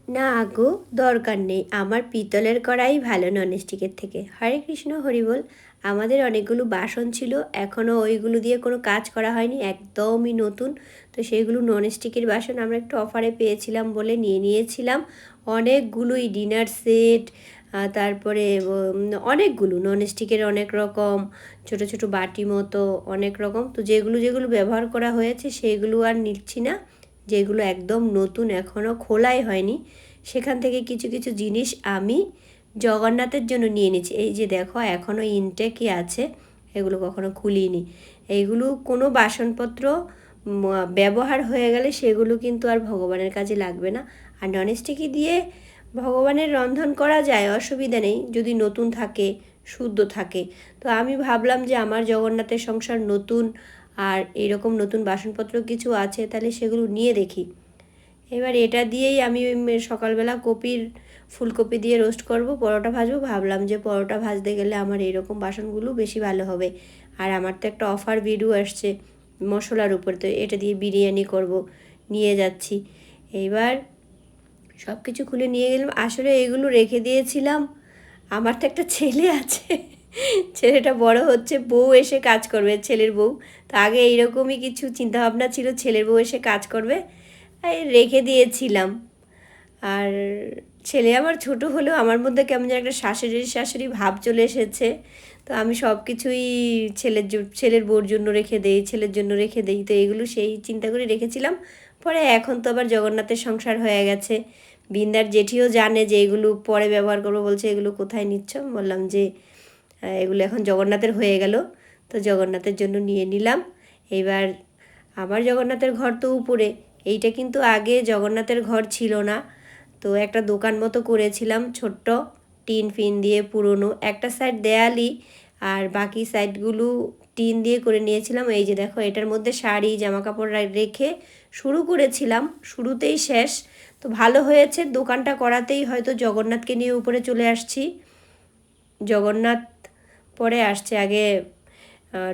না গো, দরকার নেই, আমার পিতলের কড়াই ভালো ননস্টিকের থেকে। হরে কৃষ্ণ, হরি বল। আমাদের অনেকগুলো বাসন ছিল, এখনও ওইগুলো দিয়ে কোনো কাজ করা হয়নি, একদমই নতুন। তো সেইগুলো ননস্টিকের বাসন আমরা একটু অফারে পেয়েছিলাম বলে নিয়ে নিয়েছিলাম। অনেকগুলোই ডিনার সেট, তারপরে অনেকগুলো ননস্টিকের অনেক রকম, ছোট ছোট বাটি মতো অনেক রকম। তো যেগুলো যেগুলো ব্যবহার করা হয়েছে সেইগুলো আর নিচ্ছি না, যেগুলো একদম নতুন এখনও খোলাই হয়নি সেখান থেকে কিছু কিছু জিনিস আমি জগন্নাথের জন্য নিয়ে নিচ্ছি। এই যে দেখো, এখনও ইনটেকই আছে, এগুলো কখনো খুলিনি। এইগুলো কোনো বাসনপত্র ব্যবহার হয়ে গেলে সেগুলো কিন্তু আর ভগবানের কাজে লাগবে না। আর ননস্টিকি দিয়ে ভগবানের রন্ধন করা যায়, অসুবিধা নেই, যদি নতুন থাকে, শুদ্ধ থাকে। তো আমি ভাবলাম যে আমার জগন্নাথের সংসার নতুন, আর এরকম নতুন বাসনপত্র কিছু আছে, তাহলে সেগুলো নিয়ে দেখি। এবার এটা দিয়েই আমি সকালবেলা ফুলকপি দিয়ে রোস্ট করব, পরোটা ভাজবো। ভাবলাম যে পরোটা ভাজতে গেলে আমার এরকম বাসনগুলো বেশি ভালো হবে। আর আমার তো একটা অফার ভিডিও আসছে মশলার উপর, তো এটা দিয়ে বিরিয়ানি করব, নিয়ে যাচ্ছি। এইবার সব কিছু খুলে নিয়ে গেলাম। আসলে এগুলো রেখে দিয়েছিলাম, আমার তো একটা ছেলে আছে, ছেলেটা বড় হচ্ছে, বউ এসে কাজ করবে, ছেলের বউ। তো আগে এইরকমই কিছু চিন্তাভাবনা ছিল, ছেলের বউ এসে কাজ করবে, রেখে দিয়েছিলাম। আর ছেলে আমার ছোট হলেও আমার মধ্যে কেমন যেন একটা শাশুড়ি শাশুড়ি ভাব চলে এসেছে। তো আমি সব কিছুই ছেলের বউর জন্য রেখে দেই, ছেলের জন্য রেখে দেই। তো এগুলো সেই চিন্তা করে রেখেছিলাম। পরে এখন তো আবার জগন্নাথের সংসার হয়ে গেছে, বিন্দার জেঠিও জানে যে এগুলো পরে ব্যবহার করবো, বলছে এগুলো কোথায় নিচ্ছ। বললাম যে এগুলো এখন জগন্নাথের হয়ে গেল, তো জগন্নাথের জন্য নিয়ে নিলাম। এইবার আমার জগন্নাথের ঘর তো উপরে, এইটা কিন্তু আগে জগন্নাথের ঘর ছিল না। তো একটা দোকান মতো করেছিলাম, ছোট্ট টিন ফিন দিয়ে পুরনো, একটা সাইড দেয়ালি আর বাকি সাইডগুলো টিন দিয়ে করে নিয়েছিলাম। এই যে দেখো, এটার মধ্যে শাড়ি জামা কাপড় রেখে শুরু করেছিলাম, শুরুতেই শেষ। তো ভালো হয়েছে, দোকানটা করাতেই হয়তো জগন্নাথকে নিয়ে উপরে চলে আসছি। জগন্নাথ পরে আসছে, আগে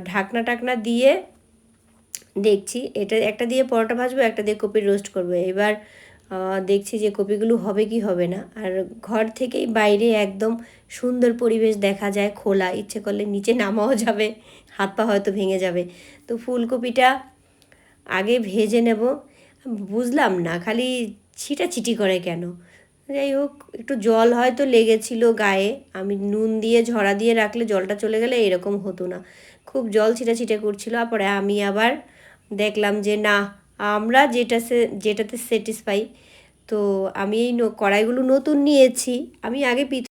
ঢাকনা টাকনা দিয়ে দেখছি। এটা একটা দিয়ে পরোটা ভাজবো, একটা দিয়ে কপির রোস্ট করবো। এবার দেখছি যে কপিগুলো হবে কি হবে না। আর ঘর থেকেই বাইরে একদম সুন্দর পরিবেশ দেখা যায়, খোলা, ইচ্ছে করলে নিচে নামাও যাবে, হাত পা হয়তো ভেঙে যাবে। তো ফুলকপিটা আগে ভেজে নেব। বুঝলাম না খালি ছিটাছিটি করে কেন। যাই হোক, একটু জল হয়তো লেগেছিল গায়ে, আমি নুন দিয়ে ঝরা দিয়ে রাখলে জলটা চলে গেলে এরকম হতো না। খুব জল ছিটাছিটে করছিল। তারপরে আমি আবার দেখলাম যে না, আমরা যেটাতে স্যাটিসফাই। তো আমি এই কড়াইগুলো নতুন নিয়েছি, আমি আগে